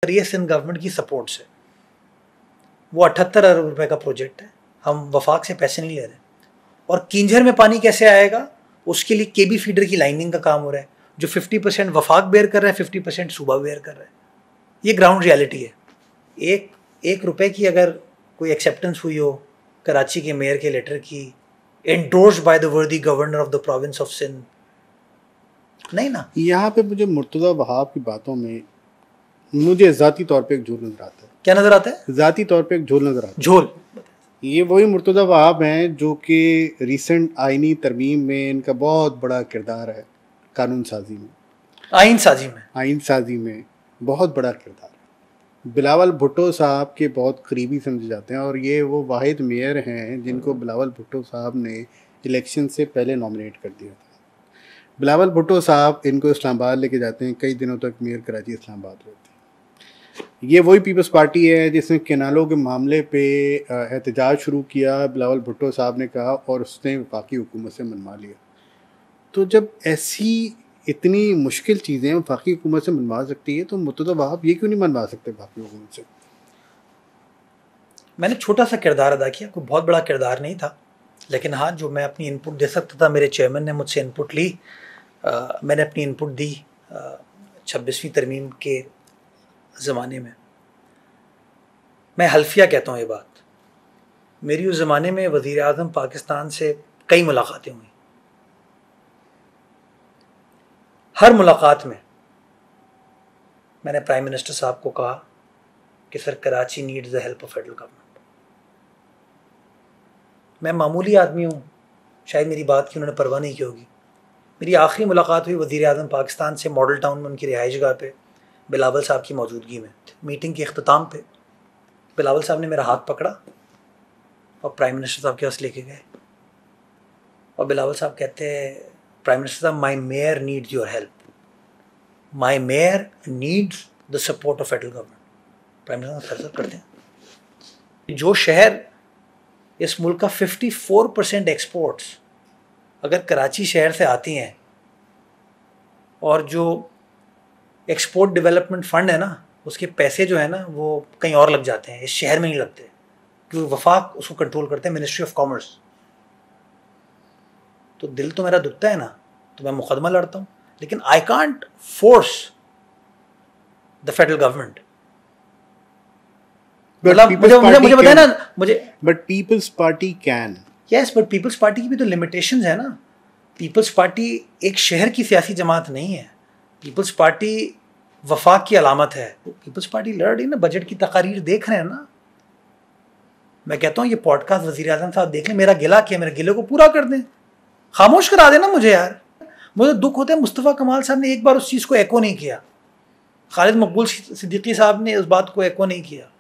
ये सिंध गवर्नमेंट की सपोर्ट से। वो 78 अरब रुपए का प्रोजेक्ट है, हम वफाक से पैसे नहीं ले रहे। और किंझर में पानी कैसे आएगा, उसके लिए केबी फीडर की लाइनिंग का काम हो रहा है, जो 50% वफाक बेयर कर रहा है, 50% सूबा बेयर कर रहा है। ये ग्राउंड रियलिटी है। एक रुपए की अगर कोई एक्सेप्टेंस हुई हो कराची के मेयर के लेटर की, endorsed by the worthy governor of the province of Sindh, नहीं ना। यहाँ पे मुझे मुर्तज़ा वहाब की बातों में मुझे ज़ाती तौर पे एक झोल नजर आता है। क्या नजर आता है? ज़ाती तौर पे एक झोल नजर आता है। झोल। ये वही मुर्तज़ा वहाब हैं जो कि रिसेंट आइनी तरमीम में इनका बहुत बड़ा किरदार है, कानून साजी में, आइन साजी में बहुत बड़ा किरदार है। बिलावल भुट्टो साहब के बहुत करीबी समझे जाते हैं और ये वो वाहिद मेयर हैं जिनको बिलावल भुट्टो साहब ने इलेक्शन से पहले नॉमिनेट कर दिया था। बिलावल भुट्टो साहब इनको इस्लामाबाद लेके जाते हैं, कई दिनों तक मेयर कराची इस्लामाबाद रहते हैं। ये वही पीपल्स पार्टी है जिसने केनालों के मामले पे एहतजाज शुरू किया, बिलावल भुट्टो साहब ने कहा, और उसने वफाकी हुकूमत से मनवा लिया। तो जब ऐसी इतनी मुश्किल चीज़ें वफाकी हुकूमत से मनवा सकती है तो मुर्तज़ा वहाब ये क्यों नहीं मनवा सकते वफाकी हुकूमत से? मैंने छोटा सा किरदार अदा किया, कोई बहुत बड़ा किरदार नहीं था, लेकिन हाँ जो मैं अपनी इनपुट दे सकता था, मेरे चेयरमैन ने मुझसे इनपुट ली, मैंने अपनी इनपुट दी 26वीं तरमीम के ज़माने में। मैं हल्फिया कहता हूँ ये बात। मेरी उस ज़माने में वज़ीर आज़म पाकिस्तान से कई मुलाकातें हुई। हर मुलाकात में मैंने प्राइम मिनिस्टर साहब को कहा कि sir Karachi needs the help of federal government. मैं मामूली आदमी हूँ, शायद मेरी बात की उन्होंने परवाह नहीं की होगी। मेरी आखिरी मुलाकात हुई वज़ीर आज़म पाकिस्तान से मॉडल टाउन में उनकी रिहाइशगाह पे, बिलावल साहब की मौजूदगी में। मीटिंग के अख्ताम पे बिलावल साहब ने मेरा हाथ पकड़ा और प्राइम मिनिस्टर साहब के पास लेके गए, और बिलावल साहब कहते हैं, प्राइम मिनिस्टर साहब, my mayor needs your help, my mayor needs the support of federal government. Prime minister sir करते हैं। जो शहर इस मुल्क का 54% एक्सपोर्ट्स अगर कराची शहर से आती हैं, और जो एक्सपोर्ट डेवलपमेंट फ़ंड है ना, उसके पैसे जो है ना वो कहीं और लग जाते हैं, इस शहर में नहीं लगते, क्योंकि वफाक उसको कंट्रोल करते हैं, मिनिस्ट्री ऑफ कॉमर्स। तो दिल तो मेरा दुखता है ना, तो मैं मुकदमा लड़ता हूँ, लेकिन I can't force the federal government. मुझे बताया ना, but Peoples Party can. Yes, but Peoples Party की भी तो लिमिटेशंस है ना। पीपल्स पार्टी एक शहर की सियासी जमात नहीं है। पीपल्स पार्टी वफाक की अलामत है। पीपल्स पार्टी लड़ रही ना, बजट की तकारीर देख रहे हैं ना। मैं कहता हूँ ये पॉडकास्ट वज़ीर आज़म साहब देख लें, मेरा गिला किया, मेरे गिले को पूरा कर दें, खामोश करा देना मुझे यार। मुझे दुख होता है मुस्तफ़ा कमाल साहब ने एक बार उस चीज़ को एको नहीं किया, खालिद मकबूल सिद्दीकी साहब ने उस बात को एको नहीं किया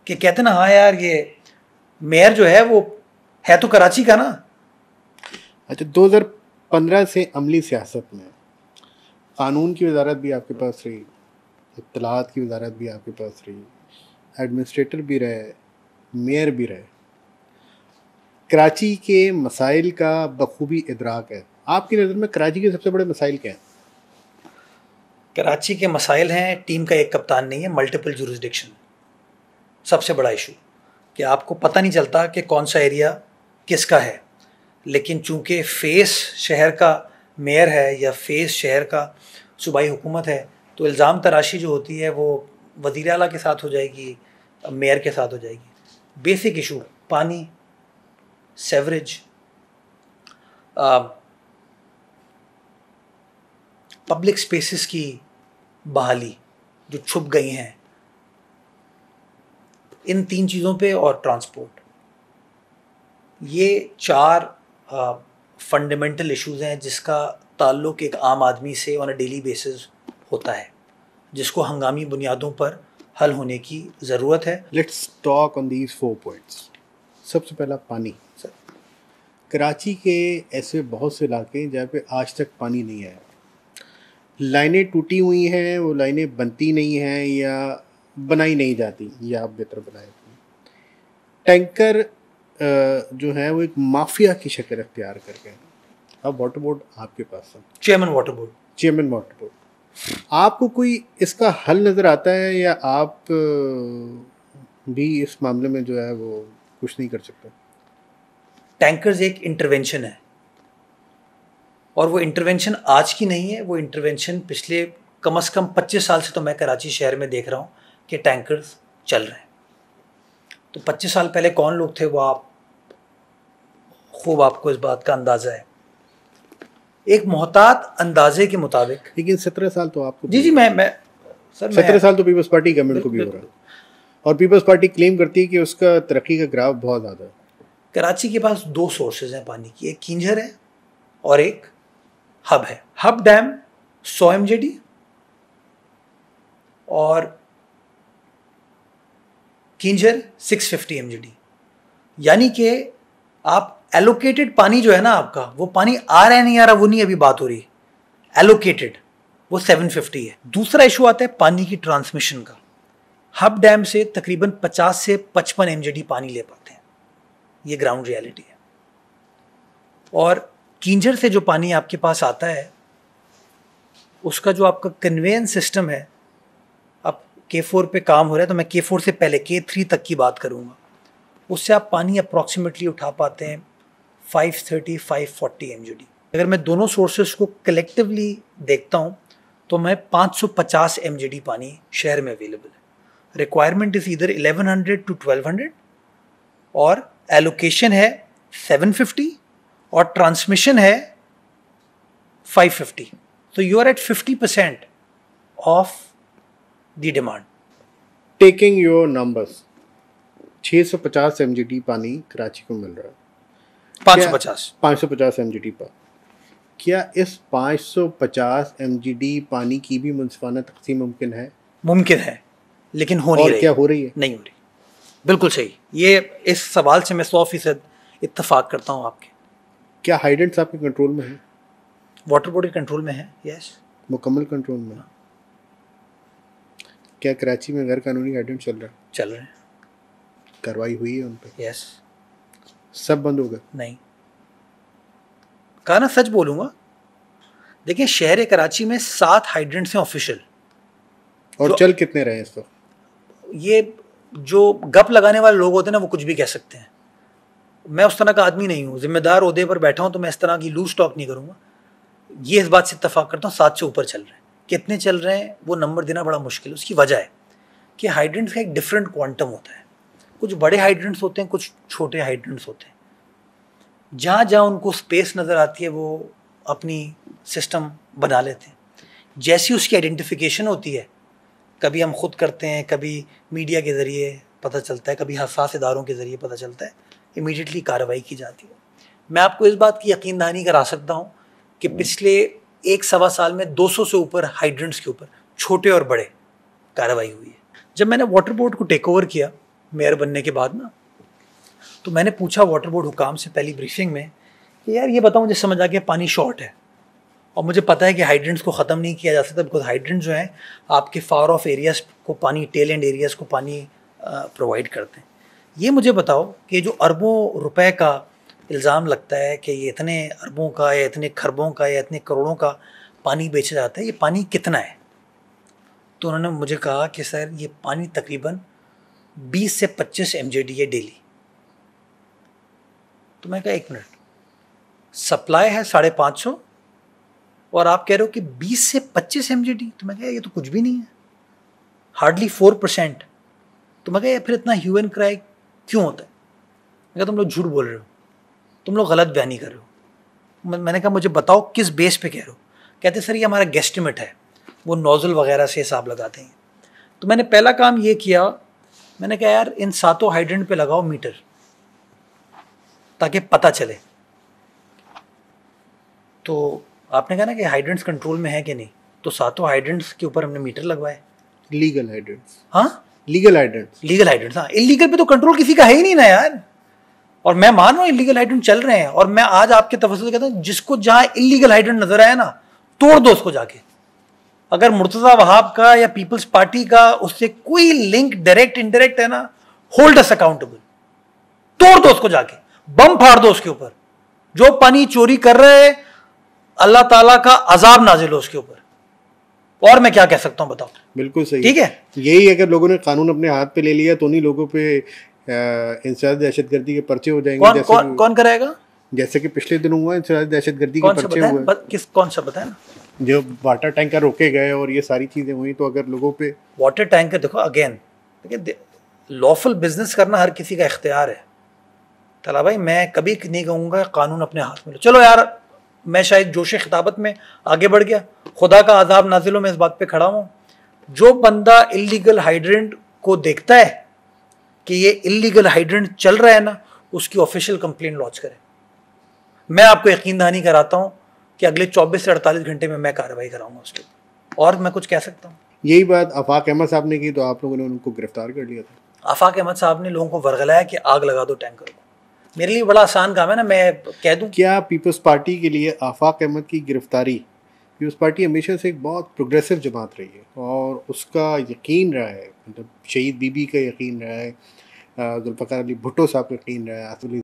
कि कहते ना, हाँ यार ये मेयर जो है वो है तो कराची का ना। अच्छा, 2015 से अमली सियासत में कानून की वजारत भी आपके पास रही, इत्तलात की वजारत भी आपके पास रही, एडमिनिस्ट्रेटर भी रहे, मेयर भी रहे। कराची के मसाइल का बखूबी इदराक है। आपकी नज़र में कराची के सबसे बड़े मसाइल क्या हैं? कराची के मसाइल हैं, टीम का एक कप्तान नहीं है, मल्टीपल जुरिसडिक्शन। सबसे बड़ा इशू कि आपको पता नहीं चलता कि कौन सा एरिया किसका है, लेकिन चूंकि फेस शहर का मेयर है या फेस शहर का सूबाई हुकूमत है, तो इल्ज़ाम तराशी जो होती है वो वज़ीर आला के साथ हो जाएगी, मेयर के साथ हो जाएगी। बेसिक इशू पानी, सेवरेज, पब्लिक स्पेसेस की बहाली जो छुप गई हैं, इन 3 चीज़ों पे, और ट्रांसपोर्ट। ये 4 फंडामेंटल इश्यूज़ हैं जिसका ताल्लुक़ एक आम आदमी से ऑन अ डेली बेसिस होता है, जिसको हंगामी बुनियादों पर हल होने की ज़रूरत है। Let's talk on these 4 points. सबसे पहला पानी। सर, कराची के ऐसे बहुत से इलाके जहाँ पे आज तक पानी नहीं आया, लाइनें टूटी हुई हैं, वो लाइनें बनती नहीं हैं या बनाई नहीं जाती, या आप बेहतर बनाए। टैंकर जो है वो एक माफिया की शक्ल अख्तियार कर गए। अब वाटर बोर्ड आपके पास है, चेयरमैन वाटर बोर्ड। आपको कोई इसका हल नज़र आता है या आप भी इस मामले में जो है वो कुछ नहीं कर सकते? टैंकर्स एक इंटरवेंशन है, और वो इंटरवेंशन आज की नहीं है, वो इंटरवेंशन पिछले कम से कम 25 साल से तो मैं कराची शहर में देख रहा हूँ कि टैंकर्स चल रहे हैं। तो 25 साल पहले कौन लोग थे वो आप खूब, आपको इस बात का अंदाज़ा है। एक मोहतात अंदाजे के मुताबिक, लेकिन 17 साल तो आपको जी मैं सर 17 साल तो पीपल्स पार्टी गवर्नमेंट को भी हो रहा है, और पीपल्स पार्टी क्लेम करती है कि उसका तरक्की का ग्राफ बहुत ज़्यादा है। कराची के पास 2 सोर्सेज हैं पानी की, एक किंजर है और एक हब है। हब डैम 100 MJD और किंजर 650 MJD, यानी कि आप एलोकेटेड पानी जो है ना आपका, वो पानी आ रहा है नहीं आ रहा वो नहीं अभी बात हो रही, एलोकेटेड वो 750 है। दूसरा इशू आता है पानी की ट्रांसमिशन का। हब डैम से तकरीबन 50 से 55 MJD पानी ले पाते हैं, ये ग्राउंड रियलिटी है। और किंजर से जो पानी आपके पास आता है उसका जो आपका कन्वेयंस सिस्टम है, अब K4 पे काम हो रहा है तो मैं K4 से पहले K3 तक की बात करूँगा, उससे आप पानी अप्रॉक्सीमेटली उठा पाते हैं 530-540 MJD। अगर मैं दोनों सोर्सेस को कलेक्टिवली देखता हूँ तो मैं 550 MJD पानी शहर में अवेलेबल है। रिक्वायरमेंट इज़ ईदर 1100 to 1200 और एलोकेशन है 750 और ट्रांसमिशन है 550। So you are at 50% of the demand. Taking your numbers, 650 MJD पानी कराची को मिल रहा है, 550 MJD पर। क्या इस 550 MJD पानी की भी मुनसिफाना तकसीम मुमकिन है? मुमकिन है, लेकिन हो नहीं रही। क्या हो रही है? नहीं हो रही। बिल्कुल सही, ये इस सवाल से मैं 100% इत्तेफाक करता हूँ आपके। क्या हाइडेंट्स आपके कंट्रोल में है? वाटर बोर्ड के कंट्रोल में है, यस, मुकम्मल कंट्रोल में। क्या कराची में गैर कानूनी हाइडेंट चल रहा है? चल रहे हैं। कार्रवाई हुई है उन पे? यस। सब बंद हो गए? नहीं, कहा ना सच बोलूँगा। देखिए शहर कराची में 7 हाइड्रेंट्स हैं ऑफिशियल। और चल कितने रहे इस वक्त? ये जो गप लगाने वाले लोग होते हैं ना वो कुछ भी कह सकते हैं। मैं उस तरह का आदमी नहीं हूँ, जिम्मेदार ओहदे पर बैठा हूँ तो मैं इस तरह की लूज टॉक नहीं करूँगा। ये इस बात से इत्तेफाक करता हूँ 7 से ऊपर चल रहे हैं। कितने चल रहे हैं वो नंबर देना बड़ा मुश्किल है। उसकी वजह है कि हाइड्रेंट्स का एक डिफरेंट क्वांटम होता है। कुछ बड़े हाइड्रेंट्स होते हैं, कुछ छोटे हाइड्रेंट्स होते हैं। जहाँ जहाँ उनको स्पेस नज़र आती है वो अपनी सिस्टम बना लेते हैं। जैसी उसकी आइडेंटिफिकेशन होती है, कभी हम खुद करते हैं, कभी मीडिया के ज़रिए पता चलता है, कभी हसास इदारों के ज़रिए पता चलता है, इमीडिएटली कार्रवाई की जाती है। मैं आपको इस बात की यकीन दहानी करा सकता हूँ कि पिछले 1-1.25 साल में 200 से ऊपर हाइड्रेंट्स के ऊपर छोटे और बड़े कार्रवाई हुई है। जब मैंने वाटर बोर्ड को टेक ओवर किया मेयर बनने के बाद ना, तो मैंने पूछा वाटर बोर्ड हुकाम से पहली ब्रीफिंग में कि यार ये बताओ, मुझे समझ आ गया पानी शॉर्ट है और मुझे पता है कि हाइड्रेंट्स को ख़त्म नहीं किया जा सकता, बिकॉज हाइड्रेंट जो हैं आपके फार ऑफ एरियाज़ को पानी, टेल एंड एरियाज़ को पानी प्रोवाइड करते हैं। ये मुझे बताओ कि जो अरबों रुपए का इल्ज़ाम लगता है कि ये इतने अरबों का या इतने खरबों का या इतने करोड़ों का पानी बेचा जाता है, ये पानी कितना है? तो उन्होंने मुझे कहा कि सर ये पानी तकरीबन 20 से 25 MJD है डेली। तो मैं कहा 1 मिनट, सप्लाई है 550 और आप कह रहे हो कि 20 से 25 MJD? तो मैं कहा ये तो कुछ भी नहीं है, हार्डली 4%। तो मैं कहा फिर इतना ह्यू एंड क्राई क्यों होता है? मैं कहा तुम लोग झूठ बोल रहे हो, तुम लोग गलत बयानी कर रहे हो। मैंने कहा मुझे बताओ किस बेस पे कह रहे हो? कहते सर ये हमारा गेस्टिमेट है, वो नोज़ल वगैरह से हिसाब लगाते हैं। तो मैंने पहला काम ये किया, मैंने कहा यार इन 7 हाइड्रेंट पे लगाओ मीटर ताकि पता चले। तो आपने कहा ना कि हाइड्रेंट्स कंट्रोल में है कि नहीं, तो 7 हाइड्रेंट्स के ऊपर हमने मीटर लगवाए। Legal hydrants? हाँ लीगल हाइड्रेंट्स। लीगल हाइड्रेंट्स, हाँ। इलीगल पे तो कंट्रोल किसी का है ही नहीं ना यार। और मैं मान रहा हूँ इलीगल हाइड्रेंट चल रहे हैं, और मैं आज आपके तवज्जो से कहता हूँ जिसको जहाँ इलीगल हाइड्रेंट नजर आया ना, तोड़ दो उसको जाके। अगर मुर्तज़ा वहाब का या पीपल्स पार्टी का उससे कोई लिंक डायरेक्ट इनडायरेक्ट है ना, होल्ड अस अकाउंटेबल, तोड़ दो उसको जाके, बम फाड़ दो उसके ऊपर। जो पानी चोरी कर रहे हैं अल्लाह ताला का अजाब नाजिल हो उसके ऊपर। और मैं क्या कह सकता हूँ बताओ? बिल्कुल सही, ठीक है। यही अगर लोगों ने कानून अपने हाथ पे ले लिया तो उन्हीं लोगों पे इंसदाद दहशतगर्दी के पर्चे हो जाएंगे। कौन कराएगा? जैसे कि पिछले दिनों हुआ इंसदाद दहशतगर्दी के पर्चे हुए। कौन सा बताए ना? जो वाटर टैंकर रोके गए और ये सारी चीजें हुई, तो अगर लोगों पे वाटर टैंकर, देखो अगेन देखिए, लॉफुल बिजनेस करना हर किसी का इख्तियार है। तला भाई मैं कभी नहीं कहूँगा कानून अपने हाथ में लो। चलो यार, मैं शायद जोश खिताबत में आगे बढ़ गया, खुदा का अजाब नाजिल हो, मैं इस बात पे खड़ा हूँ। जो बंदा इलीगल हाइड्रेंट को देखता है कि ये इलीगल हाइड्रेंट चल रहा है ना, उसकी ऑफिशियल कंप्लेंट लॉन्च करे। मैं आपको यकीन दहानी कराता हूँ कि अगले 24 से 48 घंटे में मैं कार्रवाई कराऊंगा उसके ऊपर। और मैं कुछ कह सकता हूँ? यही बात आफाक अहमद साहब ने की तो आप लोगों ने उनको गिरफ्तार कर लिया था। आफाक अहमद साहब ने लोगों को वर्गलाया कि आग लगा दो टैंकर को। मेरे लिए बड़ा आसान काम है ना, मैं कह दूं। क्या पीपल्स पार्टी के लिए आफाक अहमद की गिरफ्तारी, पीपल्स पार्टी हमेशा से एक बहुत प्रोग्रेसिव जमात रही है और उसका यकीन रहा है, मतलब शहीद बीबी का यकीन रहा है, जुल्फ़िकार अली भुट्टो साहब का यकीन रहा है,